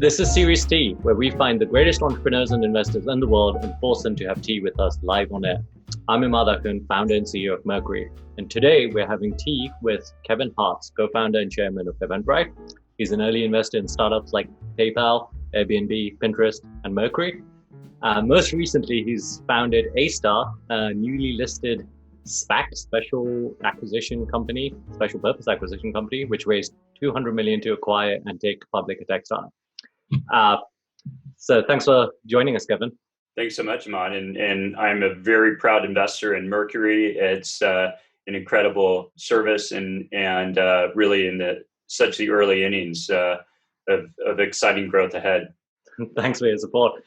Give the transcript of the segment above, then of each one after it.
This is Series T, where we find the greatest entrepreneurs and investors in the world and force them to have tea with us live on air. I'm Imad Akun, founder and CEO of Mercury. And today we're having tea with Kevin Hartz, co-founder and chairman of Eventbrite. He's an early investor in startups like PayPal, Airbnb, Pinterest, and Mercury. Most recently, he's founded A-Star, a newly listed SPAC, special purpose acquisition company, which raised $200 million to acquire and take public a tech startup. So thanks for joining us, Kevin. Thanks so much, Imad. And I'm a very proud investor in Mercury. It's an incredible service and really in such the early innings of exciting growth ahead. Thanks for your support.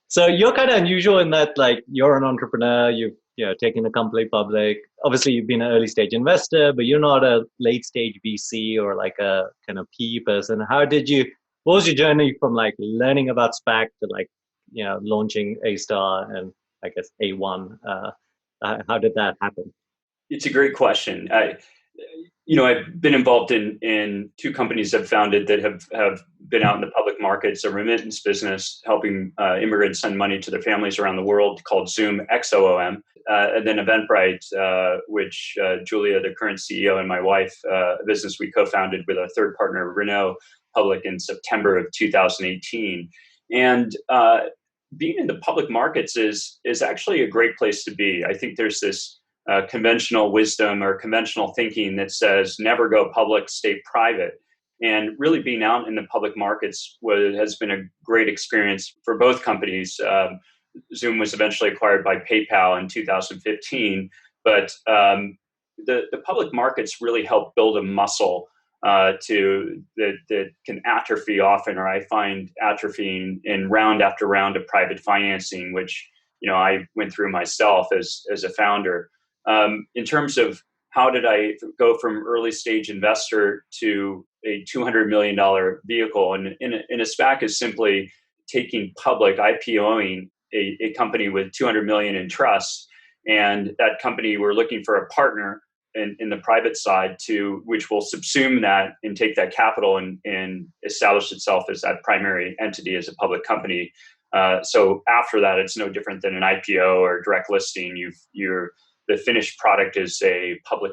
So you're kind of unusual in that, like, you're an entrepreneur, you've taken a company public. Obviously, you've been an early stage investor, but you're not a late stage VC or like a kind of PE person. What was your journey from like learning about SPAC to launching A-Star and I guess A1? How did that happen? It's a great question. I've been involved in two companies I've founded that have been out in the public markets, a remittance business helping immigrants send money to their families around the world called Zoom, XOOM, and then Eventbrite, which Julia, the current CEO, and my wife, a business we co-founded with our third partner, Renault, public in September of 2018. And being in the public markets is actually a great place to be. I think there's this conventional wisdom or conventional thinking that says never go public, stay private. And really being out in the public markets has been a great experience for both companies. Zoom was eventually acquired by PayPal in 2015, but the public markets really help build a muscle that can atrophy often, or I find atrophying in round after round of private financing, which I went through myself as a founder. In terms of how did I go from early stage investor to a $200 million vehicle, and in a SPAC is simply taking public, IPOing a company with $200 million in trust, and that company we're looking for a partner in the private side which will subsume that and take that capital and establish itself as that primary entity as a public company. So after that, it's no different than an IPO or direct listing. The finished product is a public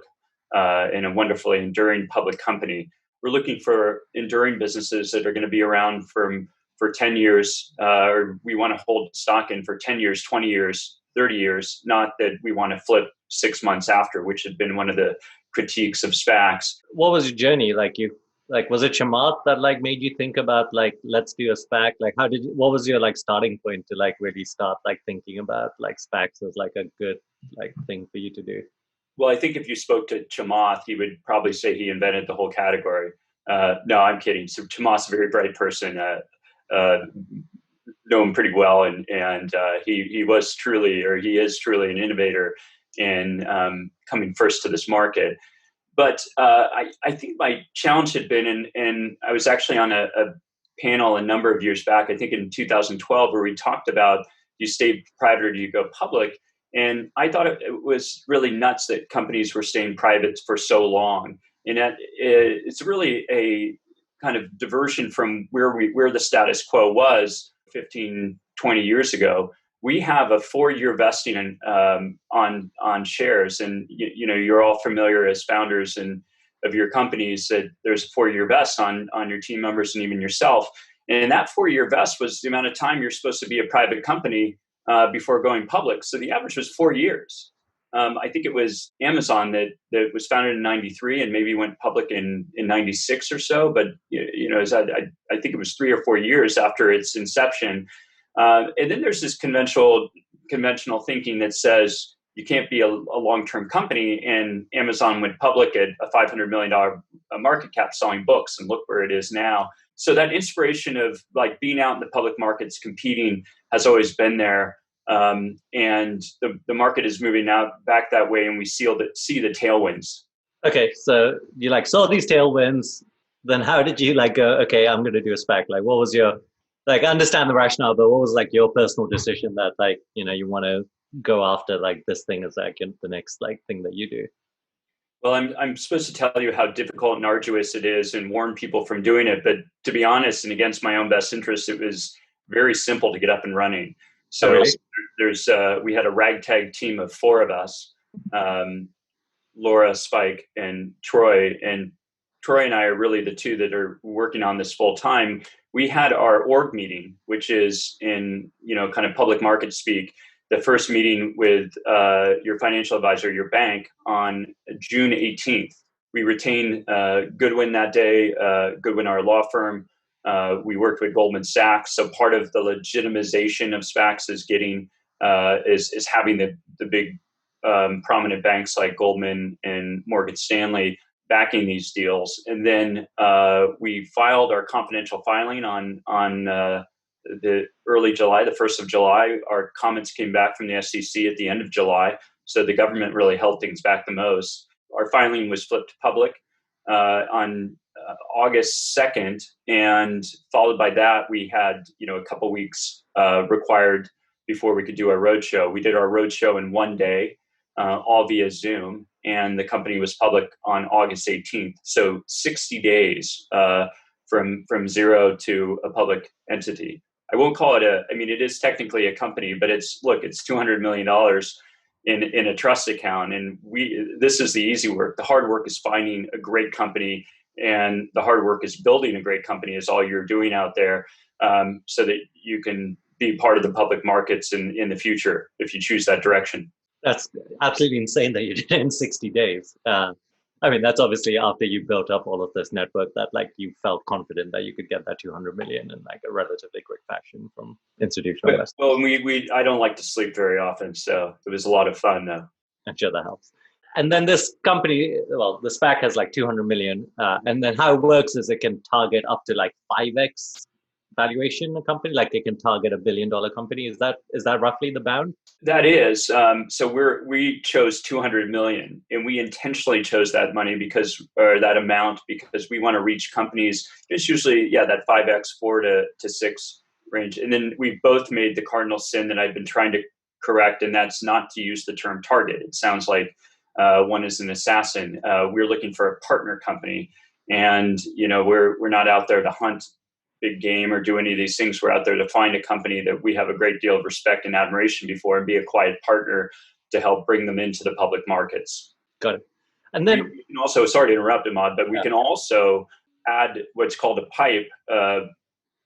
and a wonderfully enduring public company. We're looking for enduring businesses that are going to be around for 10 years, or we want to hold stock in for 10 years, 20 years, 30 years, not that we want to flip 6 months after, which had been one of the critiques of SPACs. What was your journey? Was it Chamath that made you think about let's do a SPAC? What was your starting point to really start thinking about SPACs as a good thing for you to do? Well, I think if you spoke to Chamath, he would probably say he invented the whole category. No, I'm kidding. So Chamath's a very bright person. Know him pretty well, and he is truly an innovator in coming first to this market. But I think my challenge had been, and I was actually on a panel a number of years back, I think in 2012, where we talked about, do you stay private or do you go public? And I thought it was really nuts that companies were staying private for so long. And that it's really a kind of diversion from where the status quo was 15, 20 years ago. We have a 4-year vesting on shares, and you're all familiar as founders of your companies that there's a 4-year vest on your team members and even yourself. And that 4-year vest was the amount of time you're supposed to be a private company before going public. So the average was 4 years. I think it was Amazon that was founded in 93 and maybe went public in 96 or so. But I think it was 3 or 4 years after its inception. And then there's this conventional thinking that says you can't be a long-term company. And Amazon went public at a $500 million market cap selling books, and look where it is now. So that inspiration of being out in the public markets competing has always been there. And the market is moving back that way, and we see the tailwinds. Okay, so you saw these tailwinds. Then how did you go, okay, I'm going to do a SPAC? What was your I understand the rationale, but what was your personal decision that you want to go after this thing as the next thing that you do? Well, I'm supposed to tell you how difficult and arduous it is and warn people from doing it. But to be honest, and against my own best interest, it was very simple to get up and running. Oh, So really? we had a ragtag team of four of us, um, Laura, Spike, and Troy. And Troy and I are really the two that are working on this full time. We had our org meeting, which is in, kind of public market speak, the first meeting with your financial advisor, your bank, on June 18th. We retained Goodwin that day, Goodwin, our law firm. We worked with Goldman Sachs. So part of the legitimization of SPACs is getting is having the big prominent banks like Goldman and Morgan Stanley backing these deals. And then we filed our confidential filing on the early July, the 1st of July. Our comments came back from the SEC at the end of July. So the government really held things back the most. Our filing was flipped public on August 2nd. And followed by that, we had, a couple weeks required before we could do our roadshow. We did our roadshow in one day, all via Zoom, and the company was public on August 18th. So 60 days from zero to a public entity. I won't call it it is technically a company, but it's $200 million in a trust account. And this is the easy work. The hard work is finding a great company, and the hard work is building a great company is all you're doing out there, so that you can be part of the public markets in the future if you choose that direction. That's absolutely insane that you did it in 60 days. That's obviously after you built up all of this network that you felt confident that you could get that 200 million in a relatively quick fashion from institutional investors. Well, I don't like to sleep very often, so it was a lot of fun though. I'm sure that helps. And then this company, the SPAC has 200 million. And then how it works is it can target up to 5x valuation a company, it can target $1 billion company. Is that roughly the bound? That is. So we chose 200 million, and we intentionally chose that money that amount because we want to reach companies. It's usually that 5x 4 to 6 range. And then we both made the cardinal sin that I've been trying to correct, and that's not to use the term target. It sounds like one is an assassin. We're looking for a partner company, and we're not out there to hunt big game or do any of these things. We're out there to find a company that we have a great deal of respect and admiration before, and be a quiet partner to help bring them into the public markets. Got it. And then we can also, sorry to interrupt, Ahmad, but we can also add what's called a PIPE,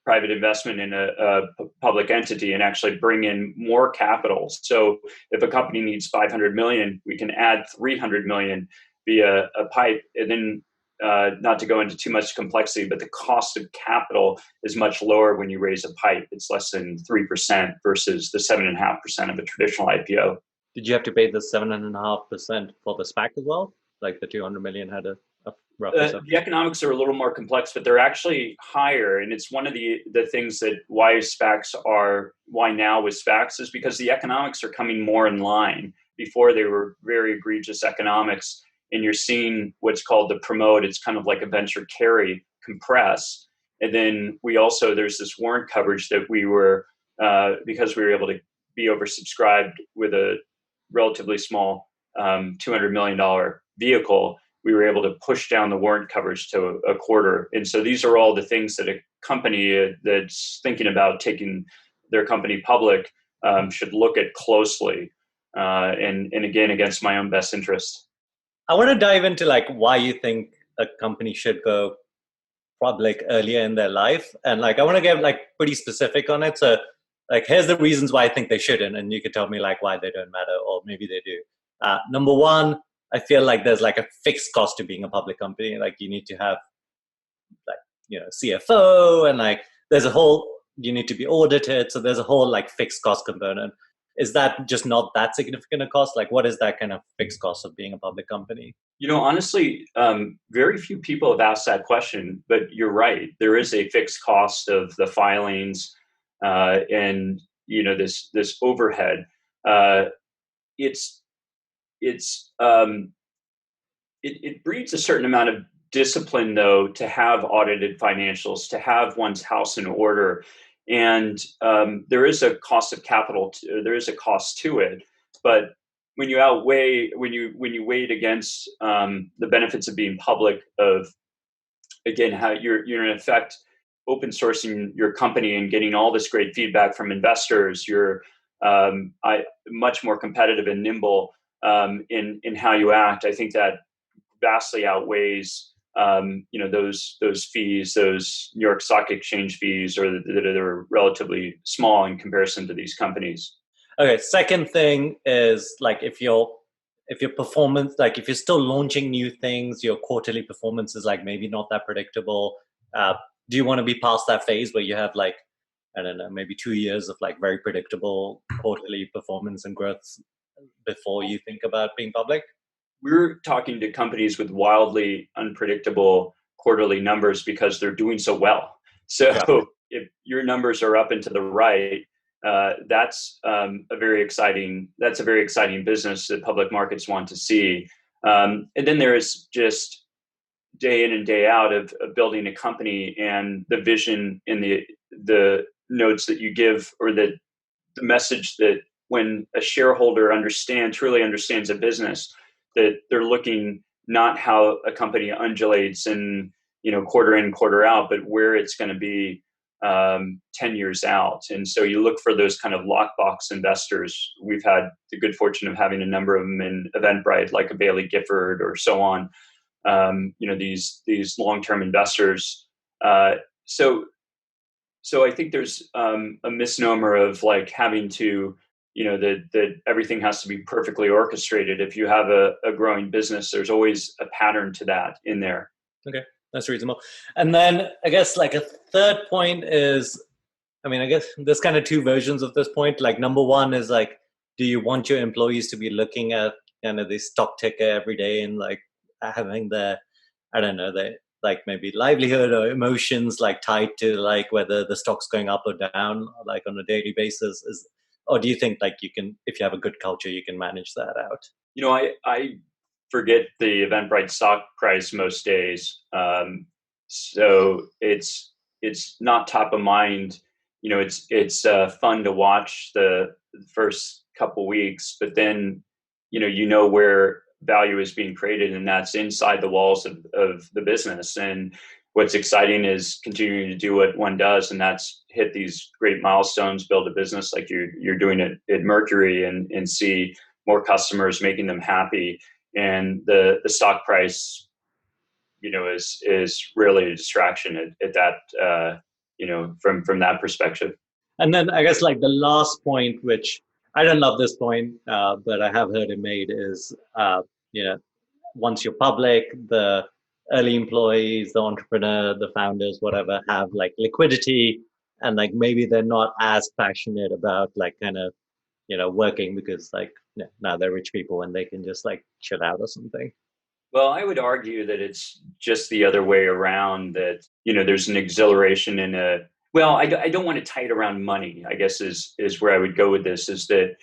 private investment in a public entity, and actually bring in more capital. So if a company needs 500 million, we can add 300 million via a PIPE. And then not to go into too much complexity, but the cost of capital is much lower when you raise a PIPE. It's less than 3% versus the 7.5% of a traditional IPO. Did you have to pay the 7.5% for the SPAC as well? The 200 million had a rough the economics are a little more complex, but they're actually higher. And it's one of the things that why now with SPACs is because the economics are coming more in line. Before, they were very egregious economics. And you're seeing what's called the promote. It's kind of like a venture carry compress. And then there's this warrant coverage that we were, because we were able to be oversubscribed with a relatively small $200 million vehicle, we were able to push down the warrant coverage to a quarter. And so these are all the things that a company that's thinking about taking their company public should look at closely. And again, against my own best interest. I want to dive into why you think a company should go public earlier in their life. And I want to get pretty specific on it. So here's the reasons why I think they shouldn't. And you could tell me why they don't matter, or maybe they do. Number one, I feel there's a fixed cost to being a public company. You need to have CFO, and there's a whole, you need to be audited. So there's a whole fixed cost component. Is that just not that significant a cost? What is that kind of fixed cost of being a public company? Honestly, very few people have asked that question, but you're right. There is a fixed cost of the filings and this overhead. It breeds a certain amount of discipline, though, to have audited financials, to have one's house in order. And there is a cost of capital. There is a cost to it, but when you weigh it against the benefits of being public, of again how you're in effect open sourcing your company and getting all this great feedback from investors. You're much more competitive and nimble in how you act. I think that vastly outweighs those fees, those New York Stock Exchange fees, or that are relatively small in comparison to these companies. Okay, second thing is like if your performance, like if you're still launching new things, your quarterly performance is like maybe not that predictable. Do you want to be past that phase where you have like, I don't know, maybe 2 years of like very predictable quarterly performance and growth before you think about being public? We're talking to companies with wildly unpredictable quarterly numbers because they're doing so well. So Yeah. if your numbers are up and to the right, that's a very exciting business that public markets want to see. And then there is just day in and day out of building a company, and the vision in the notes that you give, or the message that when a shareholder truly understands a business, that they're looking not how a company undulates and quarter in, quarter out, but where it's going to be 10 years out. And so you look for those kind of lockbox investors. We've had the good fortune of having a number of them in Eventbrite, like a Bailey Gifford or so on. These long-term investors. So I think there's a misnomer of like having to, that everything has to be perfectly orchestrated. If you have a growing business, there's always a pattern to that in there. Okay, that's reasonable. And then I guess like a third point is, I mean, I guess there's kind of two versions of this point. Like number one is like, do you want your employees to be looking at kind of the stock ticker every day and like having their, I don't know, their like maybe livelihood or emotions like tied to like whether the stock's going up or down like on a daily basis? Or do you think like you can, if you have a good culture, you can manage that out? I forget the Eventbrite stock price most days. So it's not top of mind. It's fun to watch the first couple weeks, but then where value is being created, and that's inside the walls of the business. And what's exciting is continuing to do what one does, and that's hit these great milestones, build a business like you're doing it at Mercury, and see more customers, making them happy. And the stock price, is really a distraction at that, from that perspective. And then I guess like the last point, which I don't love this point, but I have heard it made is, once you're public, the early employees, the entrepreneur, the founders, whatever, have like liquidity, and like maybe they're not as passionate about like kind of, working because like now they're rich people and they can just like chill out or something. Well, I would argue that it's just the other way around, that, there's an exhilaration and I don't want to tie it around money, I guess is where I would go with this, is that,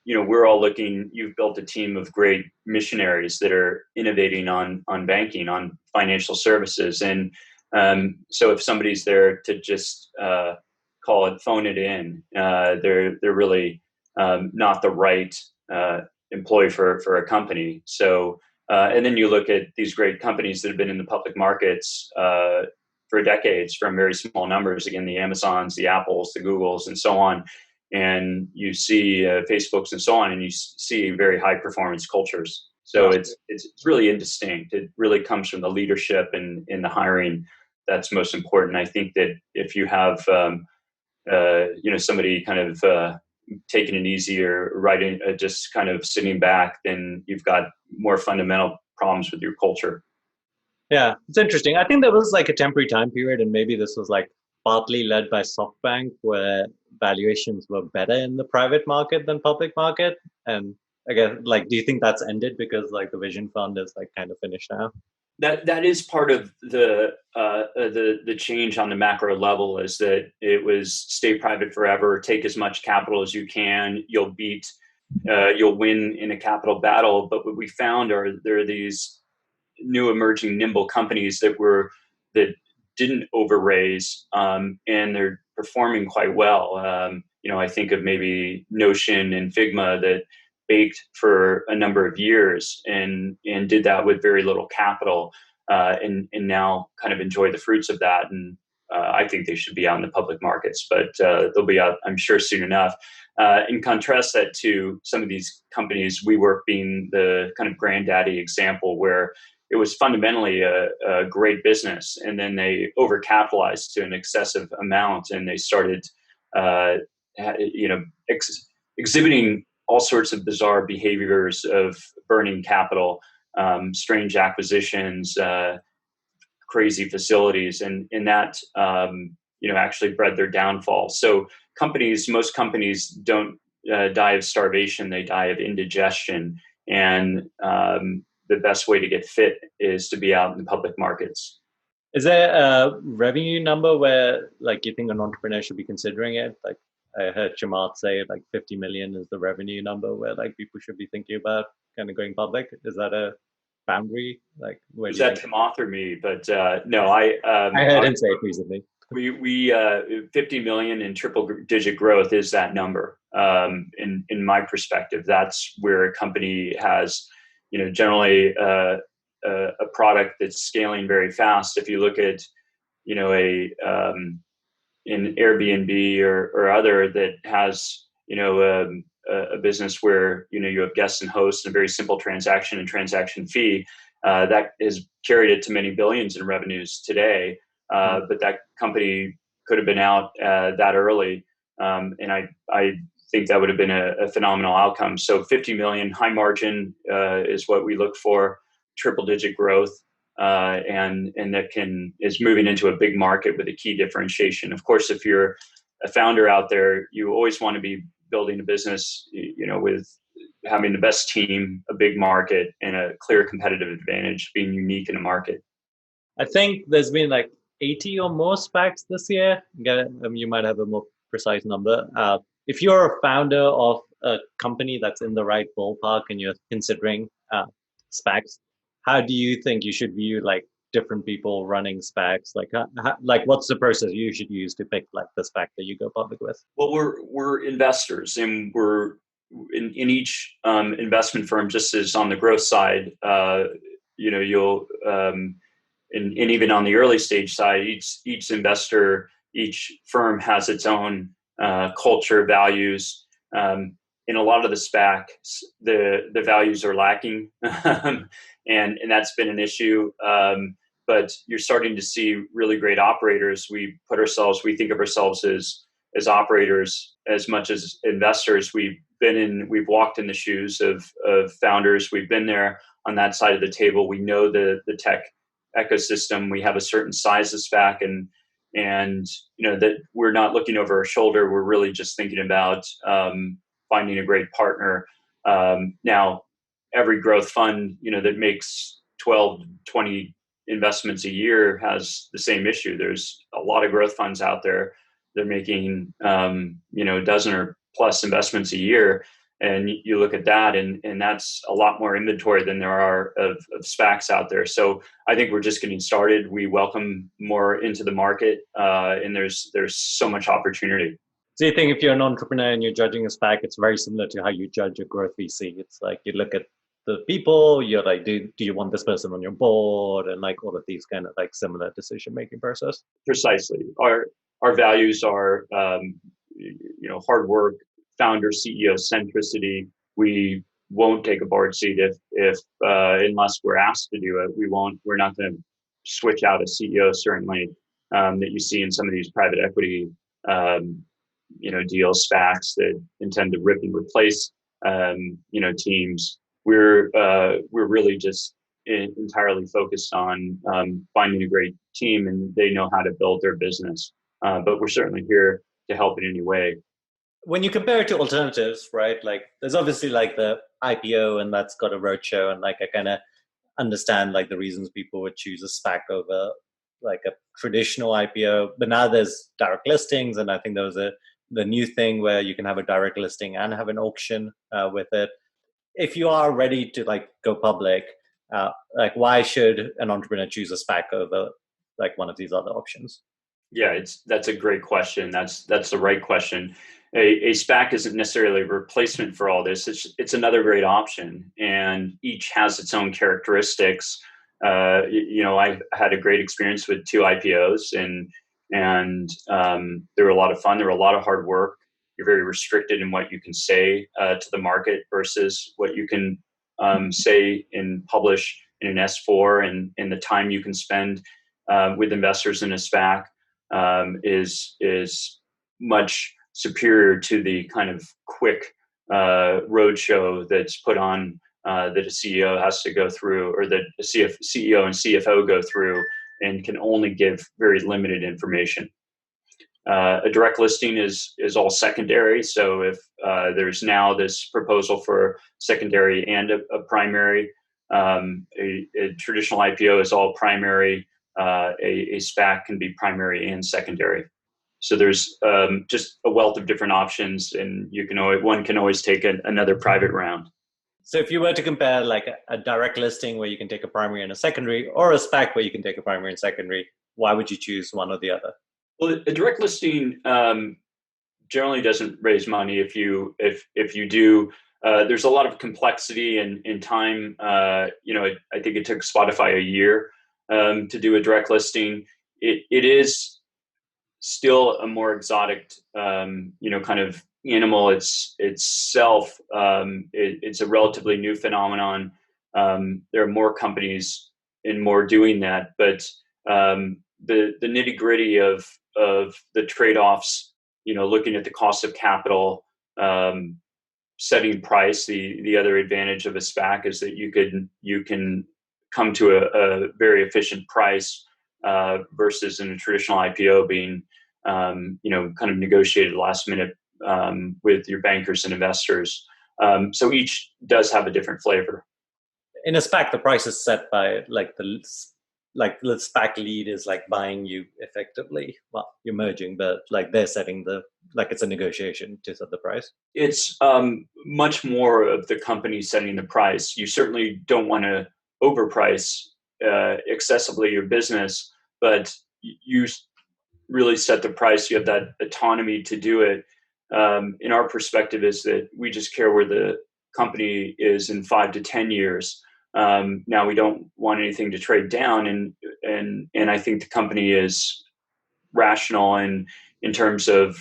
we're all looking, you've built a team of great missionaries that are innovating on banking, on financial services. And so if somebody's there to just phone it in, they're really not the right employee for a company. So, and then you look at these great companies that have been in the public markets for decades, from very small numbers, again, the Amazons, the Apples, the Googles, and so on. And you see Facebooks and so on, and you see very high performance cultures. So it's really indistinct. It really comes from the leadership and the hiring that's most important. I think that if you have somebody kind of taking it easy or writing, just kind of sitting back, then you've got more fundamental problems with your culture. Yeah, it's interesting. I think there was like a temporary time period, and maybe this was like partly led by SoftBank, where valuations were better in the private market than public market. And again, like, do you think that's ended because like the Vision Fund is like kind of finished now? That is part of the change on the macro level, is that it was stay private forever, take as much capital as you can, you'll win in a capital battle. But what we found there are these new emerging nimble companies that didn't overraise, and they're performing quite well. I think of maybe Notion and Figma that baked for a number of years and did that with very little capital, and now kind of enjoy the fruits of that. And I think they should be out in the public markets, but they'll be out, I'm sure, soon enough. In contrast that to some of these companies, WeWork being the kind of granddaddy example, where it was fundamentally a great business, and then they overcapitalized to an excessive amount, and they started, exhibiting all sorts of bizarre behaviors of burning capital, strange acquisitions, crazy facilities, and that actually bred their downfall. So most companies don't die of starvation; they die of indigestion, and the best way to get fit is to be out in the public markets. Is there a revenue number where like you think an entrepreneur should be considering it? Like I heard Chamath say like 50 million is the revenue number where like people should be thinking about kind of going public. Is that a boundary? Like where Was do you that think? Chamath or me? But no, I heard him say it recently. we 50 million in triple digit growth is that number. In my perspective, that's where a company has, generally a product that's scaling very fast. If you look at, an Airbnb or other that has, a business where, you have guests and hosts and a very simple transaction and transaction fee, that has carried it to many billions in revenues today. But that company could have been out that early. And I think that would have been a phenomenal outcome. So 50 million, high margin is what we look for, triple digit growth. And that is moving into a big market with a key differentiation. Of course, if you're a founder out there, you always want to be building a business, with having the best team, a big market, and a clear competitive advantage, being unique in a market. I think there's been like 80 or more SPACs this year. You might have a more precise number. If you're a founder of a company that's in the right ballpark and you're considering SPACs, how do you think you should view like different people running SPACs? Like what's the process you should use to pick like the SPAC that you go public with? Well, we're investors, and we're in each investment firm, just as on the growth side, you'll and even on the early stage side, each investor, each firm has its own culture, values. In a lot of the SPACs, the values are lacking, and that's been an issue. But you're starting to see really great operators. We think of ourselves as operators as much as investors. We've walked in the shoes of founders. We've been there on that side of the table. We know the tech ecosystem. We have a certain size of SPAC, and that we're not looking over our shoulder. We're really just thinking about finding a great partner. Now, every growth fund, that makes 12, 20 investments a year has the same issue. There's a lot of growth funds out there. They're making, a dozen or plus investments a year. And you look at that, and that's a lot more inventory than there are of SPACs out there. So I think we're just getting started. We welcome more into the market, and there's so much opportunity. So you think if you're an entrepreneur and you're judging a SPAC, it's very similar to how you judge a growth VC. It's like you look at the people, you're like, do you want this person on your board? And like all of these kind of like similar decision-making process. Precisely. Our values are, hard work, founder, CEO centricity. We won't take a board seat if unless we're asked to do it. We're not going to switch out a CEO, certainly, that you see in some of these private equity, deals, SPACs that intend to rip and replace, teams. We're really just entirely focused on finding a great team, and they know how to build their business. But we're certainly here to help in any way. When you compare it to alternatives, right? Like there's obviously like the IPO, and that's got a roadshow, and like I kind of understand like the reasons people would choose a SPAC over like a traditional IPO. But now there's direct listings, and I think there was the new thing where you can have a direct listing and have an auction with it. If you are ready to like go public, like why should an entrepreneur choose a SPAC over like one of these other options? Yeah, that's a great question. That's the right question. a SPAC isn't necessarily a replacement for all this. It's another great option, and each has its own characteristics. I've had a great experience with 2 IPOs, and they were a lot of fun. They were a lot of hard work. You're very restricted in what you can say to the market versus what you can say and publish in an S4, and the time you can spend with investors in a SPAC is much superior to the kind of quick roadshow that's put on that a CEO has to go through, or that a CEO and CFO go through, and can only give very limited information. A direct listing is all secondary. So if there's now this proposal for secondary and a primary, a traditional IPO is all primary. A SPAC can be primary and secondary. So there's just a wealth of different options, and one can always take another private round. So if you were to compare like a direct listing where you can take a primary and a secondary, or a SPAC where you can take a primary and secondary, why would you choose one or the other? Well, a direct listing generally doesn't raise money. If you do, there's a lot of complexity and time. I think it took Spotify a year to do a direct listing. It is still a more exotic, kind of animal itself. It's a relatively new phenomenon. There are more companies and more doing that, but the nitty gritty of the trade-offs, looking at the cost of capital, setting price. The other advantage of a SPAC is that you can come to a very efficient price versus in a traditional IPO being kind of negotiated last minute with your bankers and investors. So each does have a different flavor. In a SPAC, the price is set by the SPAC lead is like buying you effectively. Well, you're merging, but like they're setting it's a negotiation to set the price. It's much more of the company setting the price. You certainly don't want to overprice excessively your business, but you really set the price. You have that autonomy to do it. In our perspective is that we just care where the company is in 5 to 10 years. Now we don't want anything to trade down, and I think the company is rational in terms of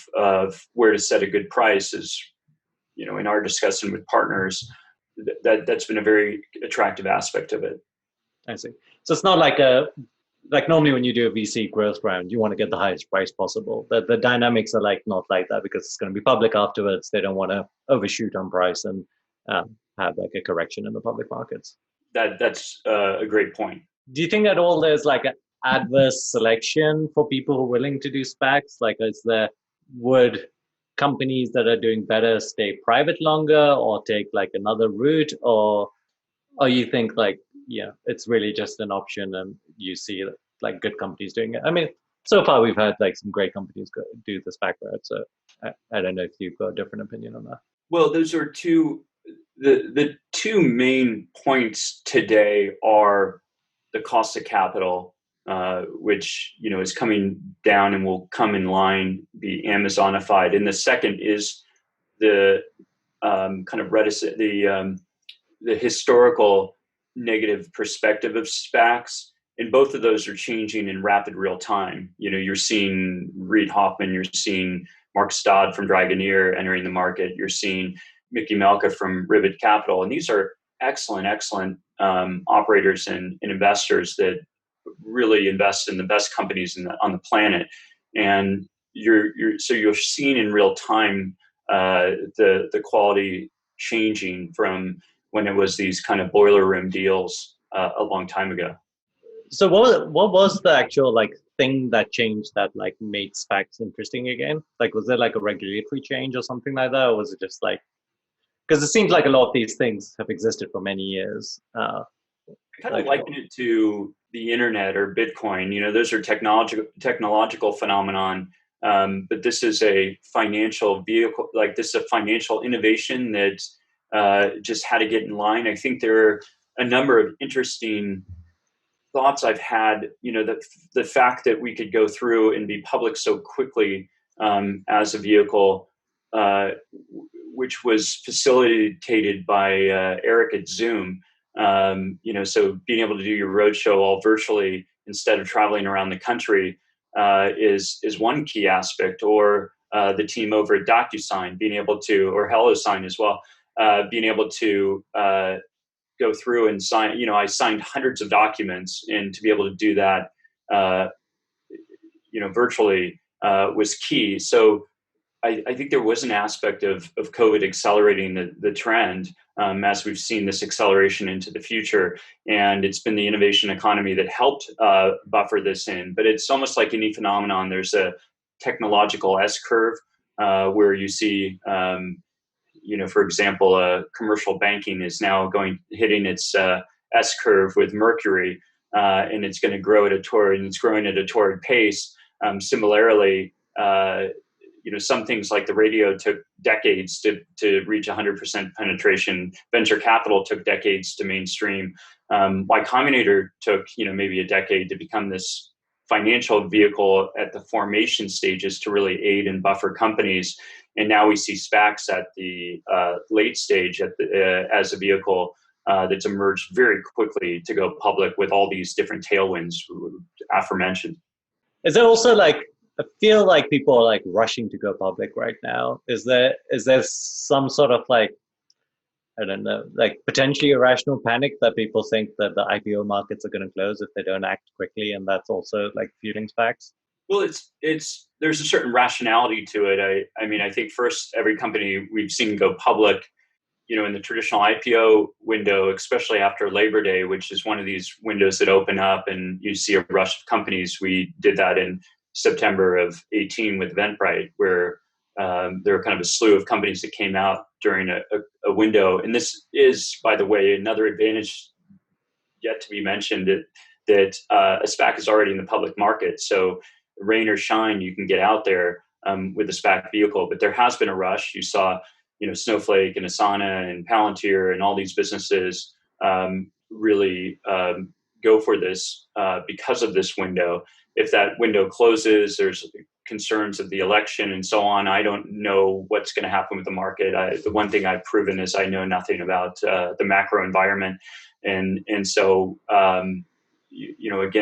where to set a good price. Is in our discussion with partners, that's been a very attractive aspect of it. I see. So it's not like normally when you do a VC growth round, you want to get the highest price possible. The dynamics are not like that because it's going to be public afterwards. They don't want to overshoot on price and have like a correction in the public markets. That's a great point. Do you think at all there's like an adverse selection for people who are willing to do SPACs? Like, would companies that are doing better stay private longer or take like another route, or you think it's really just an option and you see like good companies doing it? I mean, so far we've had like some great companies do the SPAC route. So I don't know if you've got a different opinion on that. Well, those are the two main points today are the cost of capital, which is coming down and will come in line, be Amazonified, and the second is the kind of reticent, the historical negative perspective of SPACs, and both of those are changing in rapid real time. You're seeing Reid Hoffman, you're seeing Mark Stodd from Dragoneer entering the market, you're seeing Mickey Melka from Rivet Capital, and these are excellent operators and investors that really invest in the best companies on the planet. And you're seeing in real time the quality changing from when it was these kind of boiler room deals a long time ago. So what was the actual thing that changed that made SPACs interesting again? Was there a regulatory change or something like that, or was it just because it seems like a lot of these things have existed for many years. I kind of liken it to the internet or Bitcoin. Those are technological phenomenon, but this is a financial vehicle. This is a financial innovation that just had to get in line. I think there are a number of interesting thoughts I've had. The fact that we could go through and be public so quickly as a vehicle which was facilitated by Eric at Zoom. So being able to do your roadshow all virtually instead of traveling around the country is one key aspect. Or the team over at DocuSign being able to, or HelloSign as well, being able to go through and sign. I signed hundreds of documents, and to be able to do that, virtually was key. So I think there was an aspect of COVID accelerating the trend, as we've seen this acceleration into the future. And it's been the innovation economy that helped buffer this in. But it's almost like any phenomenon. There's a technological S-curve where you see, for example, commercial banking is now hitting its S-curve with Mercury, and it's going to grow at it's growing at a torrid pace. Similarly, some things like the radio took decades to reach 100% penetration. Venture capital took decades to mainstream. Y Combinator took, maybe a decade to become this financial vehicle at the formation stages to really aid and buffer companies. And now we see SPACs at the late stage as a vehicle that's emerged very quickly to go public with all these different tailwinds aforementioned. Is there also I feel like people are rushing to go public right now. Is there some sort of I don't know, potentially irrational panic that people think that the IPO markets are going to close if they don't act quickly, and that's also fueling SPACs? Well, there's a certain rationality to it. I think first, every company we've seen go public, in the traditional IPO window, especially after Labor Day, which is one of these windows that open up and you see a rush of companies. We did that in September of 2018 with Eventbrite, where there were kind of a slew of companies that came out during a window. And this is, by the way, another advantage yet to be mentioned, that a SPAC is already in the public market. So rain or shine, you can get out there with a SPAC vehicle. But there has been a rush. You saw, Snowflake and Asana and Palantir and all these businesses really go for this because of this window. If that window closes, there's concerns of the election and so on. I don't know what's going to happen with the market. The one thing I've proven is I know nothing about the macro environment. And so, again,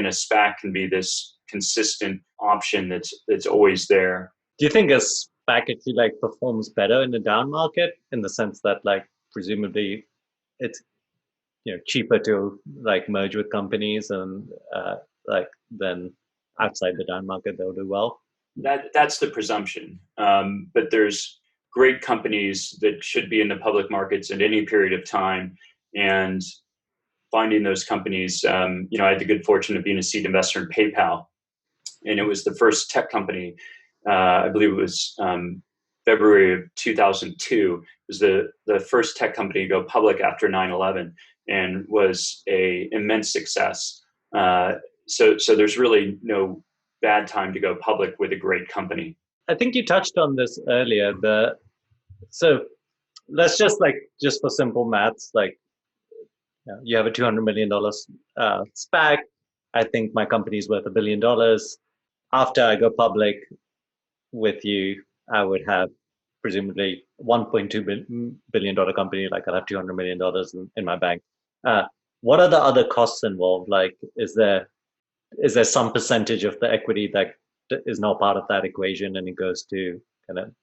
a SPAC can be this consistent option that's always there. Do you think a SPAC actually performs better in the down market, in the sense that presumably it's cheaper to merge with companies and then outside the down market they'll do well? That's the presumption. But there's great companies that should be in the public markets at any period of time, and finding those companies. I had the good fortune of being a seed investor in PayPal, and it was the first tech company. I believe it was February of 2002. It was the first tech company to go public after 9/11, and was a immense success. So there's really no bad time to go public with a great company. I think you touched on this earlier. So let's just for simple maths, you have a $200 million SPAC. I think my company's worth $1 billion. After I go public with you, I would have presumably $1.2 billion company. I'll have $200 million in my bank. What are the other costs involved? Is there some percentage of the equity that is not part of that equation, and it goes to kind of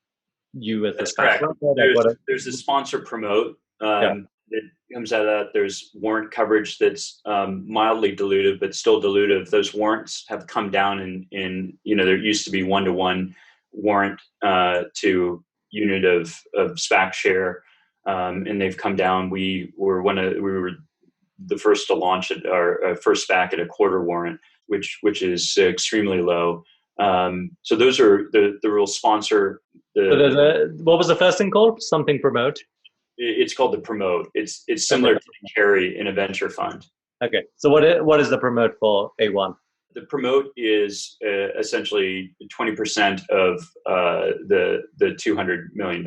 you as That's the SPAC? correct. There's a sponsor promote that comes out of that. There's warrant coverage that's mildly dilutive, but still dilutive. Those warrants have come down in there used to be 1-to-1 warrant to unit of SPAC share, and they've come down. We were the first to launch our first SPAC at a quarter warrant, which is extremely low. So those are the real sponsor. What was the first thing called? Something promote? It's called the promote. It's similar to the carry in a venture fund. Okay. So what is the promote for A1? The promote is essentially 20% of the $200 million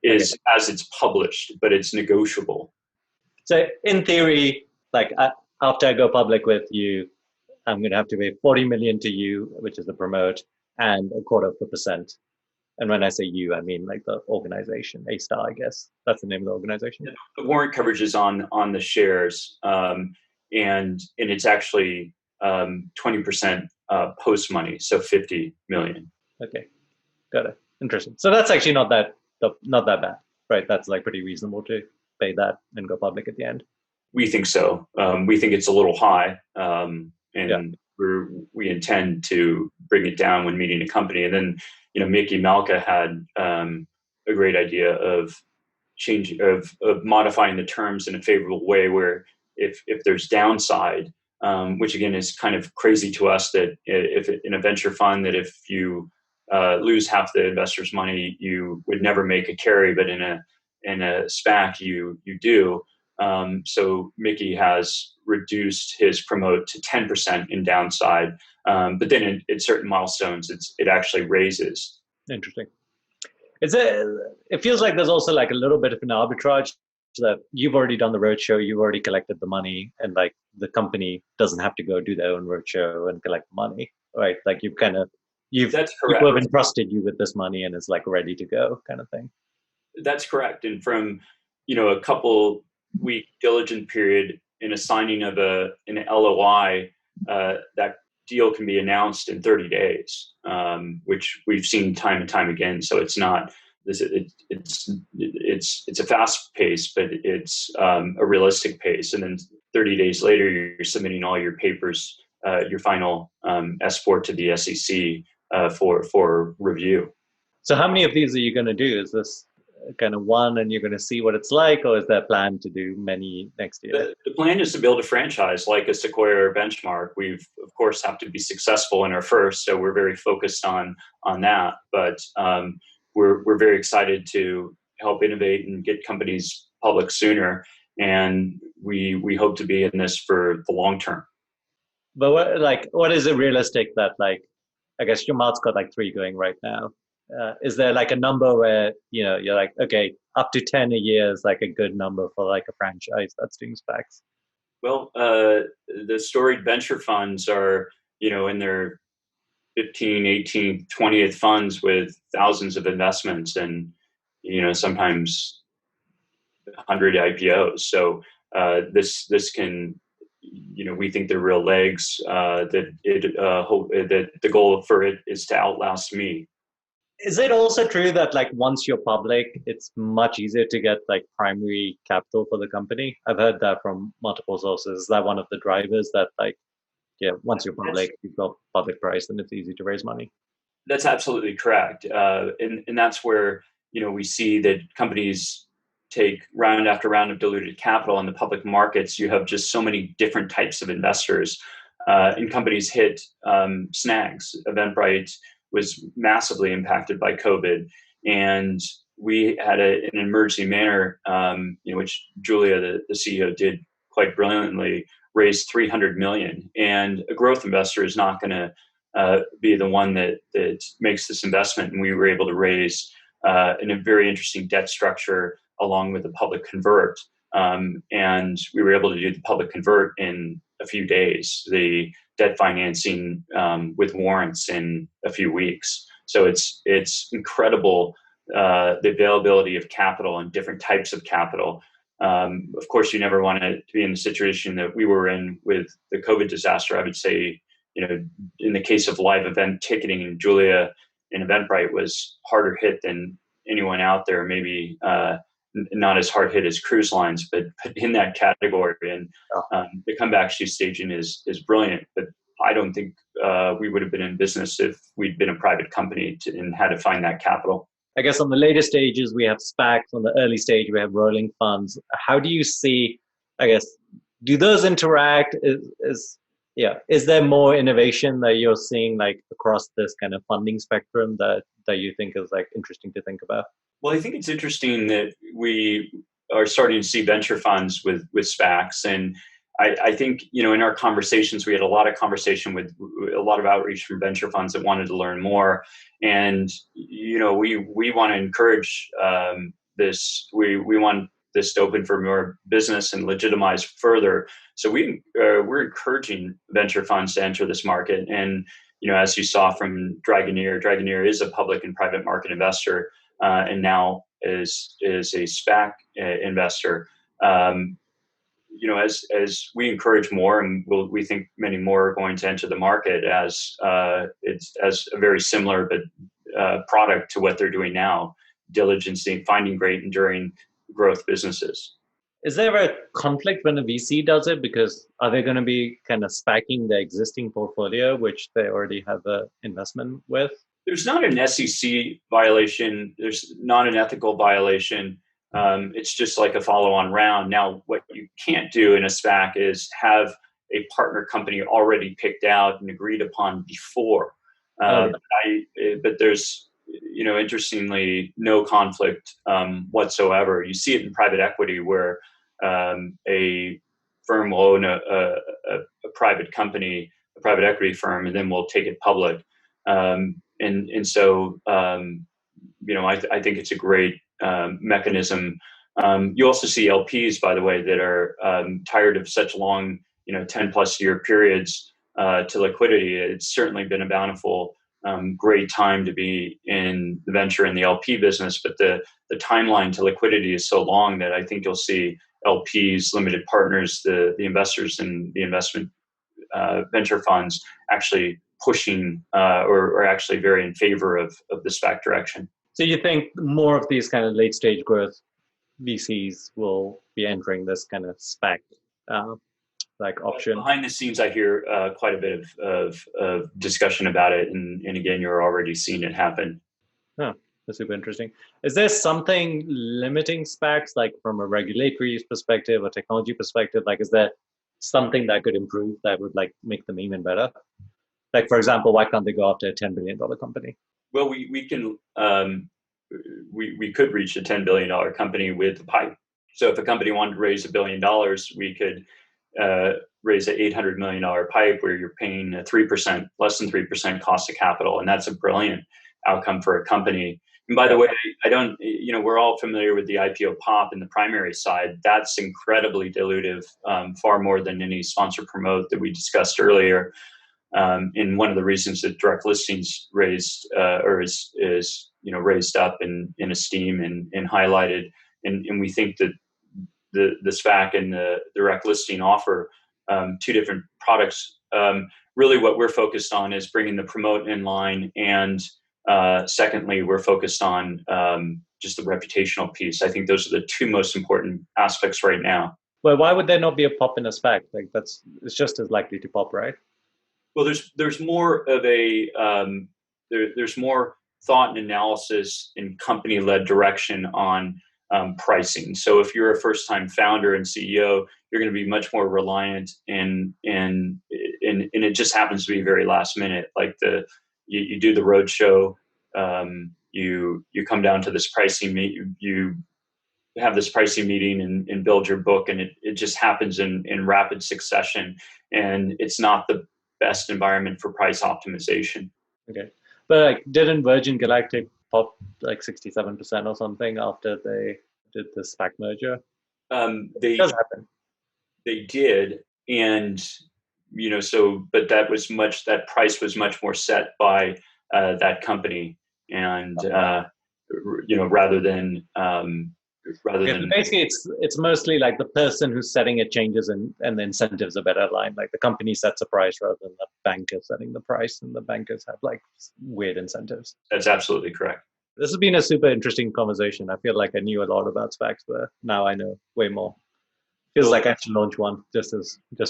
is as it's published, but it's negotiable. So in theory, after I go public with you, I'm going to have to pay $40 million to you, which is the promote, and 0.25%. And when I say you, I mean like the organization, A Star, I guess. That's the name of the organization. The warrant coverage is on the shares, and it's actually 20% post money, so 50 million. Okay, got it. Interesting. So that's actually not that bad, right? That's like pretty reasonable to pay that and go public at the end. We think so. We think it's a little high, and Yeah. we intend to bring it down when meeting a company. And then, Mickey Malka had a great idea of modifying the terms in a favorable way, where if there's downside, which again is kind of crazy to us, that if in a venture fund, that if you lose half the investor's money, you would never make a carry, but in a SPAC you do. So Mickey has reduced his promote to 10% in downside, but then at certain milestones, it actually raises. Interesting. It feels like there's also like a little bit of an arbitrage that you've already done the roadshow, you've already collected the money, and like the company doesn't have to go do their own roadshow and collect the money, right? Like That's correct. People have entrusted you with this money and it's like ready to go kind of thing. That's correct. And from, a couple week diligent period in a signing of an LOI, that deal can be announced in 30 days, which we've seen time and time again. So it's not this. It's a fast pace, but it's a realistic pace. And then 30 days later, you're submitting all your papers, your final S4 to the SEC for review. So how many of these are you going to do? Is this kind of one and you're going to see what it's like, or is there a plan to do many next year? The plan is to build a franchise like a Sequoia or Benchmark. We've, of course, have to be successful in our first, so we're very focused on that. But we're very excited to help innovate and get companies public sooner, and we hope to be in this for the long term. But what is it realistic that, like, I guess your Mart's got like 3 going right now. Is there like a number where, you're like, okay, up to 10 a year is like a good number for like a franchise that's doing SPACs? Well, the storied venture funds are, in their 15, 18, 20th funds with thousands of investments and, sometimes 100 IPOs. So this can, we think the real legs, that the goal for it is to outlast me. Is it also true that like once you're public, it's much easier to get like primary capital for the company? I've heard that from multiple sources. Is that one of the drivers that like, yeah, once you're public, you've got public price and it's easy to raise money? That's absolutely correct. And that's where, we see that companies take round after round of diluted capital in the public markets. You have just so many different types of investors, and companies hit snags. Eventbrite was massively impacted by COVID, and we had an emergency manner, which Julia, the CEO, did quite brilliantly, raised 300 million. And a growth investor is not going to be the one that makes this investment. And we were able to raise in a very interesting debt structure along with the public convert. And we were able to do the public convert in a few days, the debt financing with warrants in a few weeks. So it's incredible, the availability of capital and different types of capital. Of course, you never want to be in the situation that we were in with the COVID disaster. I would say, in the case of live event ticketing, Julia in Eventbrite was harder hit than anyone out there, maybe not as hard hit as cruise lines, but in that category. And the comeback she's staging is brilliant. But I don't think we would have been in business if we'd been a private company and had to find that capital. I guess on the later stages, we have SPACs. On the early stage, we have rolling funds. How do you see, I guess, do those interact? Is there more innovation that you're seeing like across this kind of funding spectrum that you think is like interesting to think about? Well, I think it's interesting that we are starting to see venture funds with SPACs. And I think, in our conversations, we had a lot of conversation with a lot of outreach from venture funds that wanted to learn more. And, we want to encourage this. We want this to open for more business and legitimize further. So we're encouraging venture funds to enter this market. And as you saw from Dragoneer is a public and private market investor, and now is a SPAC investor. As we encourage more, and we think many more are going to enter the market as it's as a very similar but product to what they're doing now, diligencing, finding great enduring growth businesses. Is there a conflict when a VC does it? Because are they going to be kind of SPACing their existing portfolio, which they already have an investment with? There's not an SEC violation. There's not an ethical violation. It's just like a follow-on round. Now, what you can't do in a SPAC is have a partner company already picked out and agreed upon before. But there's, interestingly, no conflict whatsoever. You see it in private equity where a firm will own a private company, a private equity firm, and then we'll take it public. So I think it's a great mechanism. You also see LPs, by the way, that are tired of such long, 10 plus year periods to liquidity. It's certainly been a bountiful, great time to be in the venture and the LP business, but the timeline to liquidity is so long that I think you'll see LPs, limited partners, the investors in the investment venture funds actually pushing or actually very in favor of the SPAC direction. So you think more of these kind of late stage growth VCs will be entering this kind of SPAC option? Behind the scenes, I hear quite a bit of discussion about it, and again, you're already seeing it happen. Oh, that's super interesting. Is there something limiting SPACs, like from a regulatory perspective or technology perspective? Like, is there something that could improve that would make them even better? Like, for example, why can't they go after a $10 billion company? Well, we can we could reach a $10 billion company with a pipe. So if a company wanted to raise $1 billion, we could raise an $800 million pipe where you're paying a 3%, less than 3% cost of capital, and that's a brilliant outcome for a company. And by the way, we're all familiar with the IPO pop in the primary side. That's incredibly dilutive, far more than any sponsor promote that we discussed earlier. And one of the reasons that direct listings raised is raised up in esteem and highlighted, and we think that the SPAC and the direct listing offer two different products. Really, what we're focused on is bringing the promote in line, and secondly, we're focused on just the reputational piece. I think those are the two most important aspects right now. Well, why would there not be a pop in a SPAC? It's just as likely to pop, right? Well, there's more of a there's more thought and analysis in company-led direction on pricing. So if you're a first-time founder and CEO, you're going to be much more reliant, and it just happens to be very last minute. Like you do the roadshow, you come down to this pricing you have this pricing meeting and build your book, and it just happens in rapid succession, and it's not the best environment for price optimization. Okay. But didn't Virgin Galactic pop 67% or something after they did the SPAC merger? It does happen. They did. And, but that price was much more set by that company. And, rather than basically it's mostly like the person who's setting it changes and the incentives are better aligned. Like the company sets a price rather than the banker setting the price, and the bankers have weird incentives. That's absolutely correct. This has been a super interesting conversation. I feel like I knew a lot about SPACs, but now I know way more. Feels like I should launch one just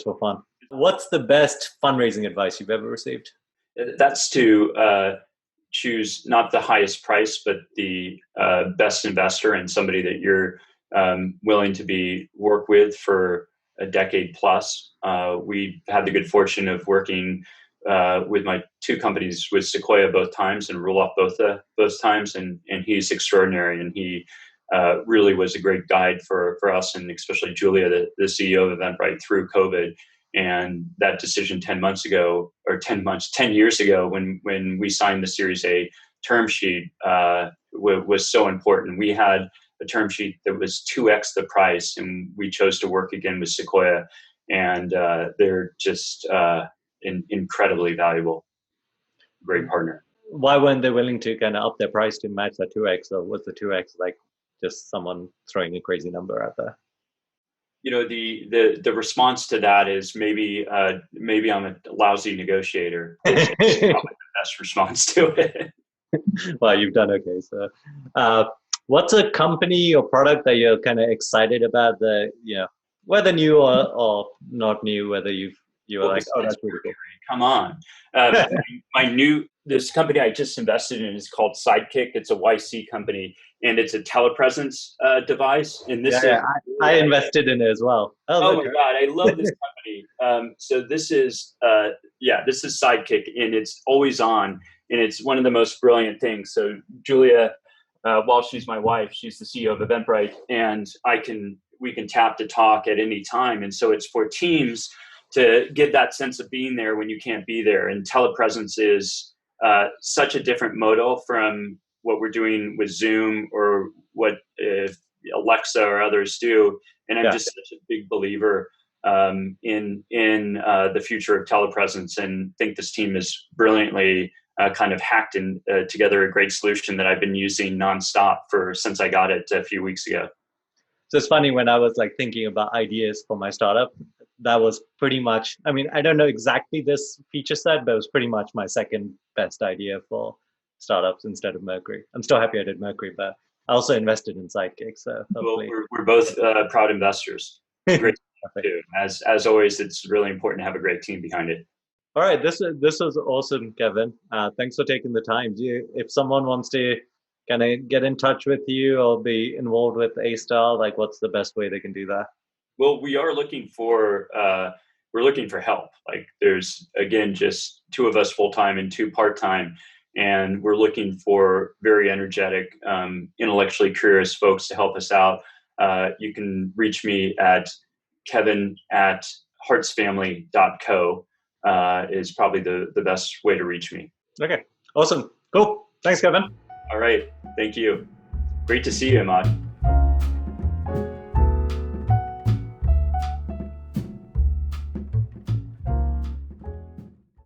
for fun. What's the best fundraising advice you've ever received? That's to choose not the highest price, but the best investor, and somebody that you're willing to work with for a decade plus. We had the good fortune of working with my two companies with Sequoia both times, and roll off both times, and he's extraordinary, and he really was a great guide for us, and especially Julia, the CEO of Eventbrite, through COVID. And that decision 10 years ago, when we signed the Series A term sheet, was so important. We had a term sheet that was 2x the price, and we chose to work again with Sequoia, and they're just incredibly valuable. great partner. Why weren't they willing to kind of up their price to match that 2x, or was the 2x like just someone throwing a crazy number out there? The response to that is maybe I'm a lousy negotiator. Is probably the best response to it. Well, you've done okay. So, what's a company or product that you're kind of excited about? Whether new or not new, whether you were like, oh, that's really cool. Come on, this company I just invested in is called Sidekick. It's a YC company, and it's a telepresence device. And this I invested in it as well. Oh my God, I love this company. So this is Sidekick, and it's always on, and it's one of the most brilliant things. So Julia, while she's my wife, she's the CEO of Eventbrite, and we can tap to talk at any time. And so it's for teams to get that sense of being there when you can't be there. And telepresence is such a different modal from what we're doing with Zoom or what Alexa or others do. And I'm just such a big believer in the future of telepresence, and think this team is brilliantly kind of hacked together a great solution that I've been using nonstop since I got it a few weeks ago. So it's funny, when I was like thinking about ideas for my startup, that was pretty much, I mean, I don't know exactly this feature set, but it was pretty much my second best idea for startups instead of Mercury. I'm still happy I did Mercury, but I also invested in Sidekick. So hopefully. Well, we're both proud investors. Great too. As always, it's really important to have a great team behind it. All right, this was awesome, Kevin. Thanks for taking the time. If someone wants to kind of get in touch with you or be involved with A-Star, like what's the best way they can do that? Well, we are looking for help. Like there's, again, just 2 of us full-time and 2 part-time. And we're looking for very energetic, intellectually curious folks to help us out. You can reach me at kevin@hartzfamily.co is probably the best way to reach me. Okay, awesome. Cool. Thanks, Kevin. All right. Thank you. Great to see you, Ahmad.